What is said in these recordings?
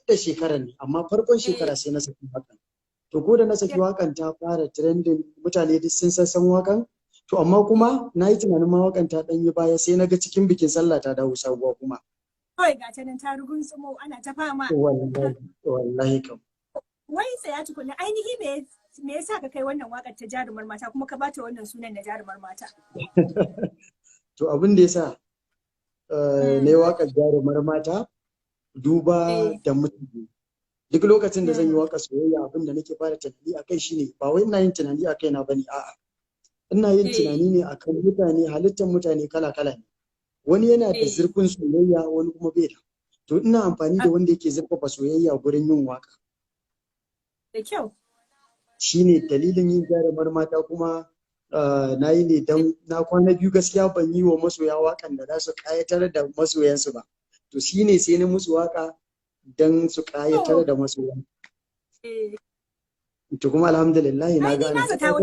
da shekarar ne, amma farkon shekara sai na saki wakan. To ko da na saki wakan ta fara trending, mutane duk sun san wakan. To amma kuma na yi tunanin ma wakan ta ɗan yi baya, sai na ga cikin bikin sallah ta dawo sabuwa kuma. Kawai ga ta nan ta rugun tsumo ana ta fama. Wallahi kam. Wai sai ya tukuna ainihi me yasa ka kai wannan wakar ta jarumar mata kuma ka bata wannan sunan na jarumar mata? To abin da yasa na yi wakar jarumar mata duba da mutane. Duk lokacin da zan yi waka soyayya, abin da nake fara tunani a kai shine ba wai ina yin tunani a kaina bane, a'a ina yin tunani ne akan mutane, halittar mutane kala-kala ne. Wani yana da zurfin soyayya, wani kuma bai da. To ina amfani da wanda yake zurfafa soyayya gurin yin waka. Da kyau. Shine dalilin yin jarumar mata kuma na yi ne don na kwana biyu gaskiya ban yi wa masoya wakan da za su kayatar da masoyansu ba. To shine sai na musu waka don su kayatar da masoyan. To kuma alhamdulillah na ga na zata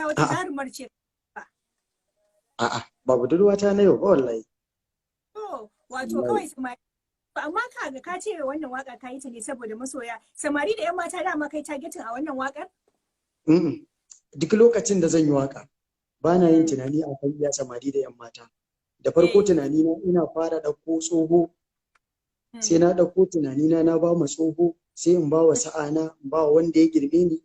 wata jarumar ce. A'a, ba budurwata na yau ba wallahi. Wato kawai samari. Amma ka ce wannan waka ka yi ta ne saboda masoya. Samari da 'yan mata dama kai targetin a wannan wakar? Duk lokacin da zan yi waka, ba na yin tunani a kan iya samari da 'yan mata. Da farko tunani na ina fara ɗauko tsoho, sai na ɗauko tunani na ba ma tsoho, sai in ba wa sa'ana, in ba wa wanda ya girme ni,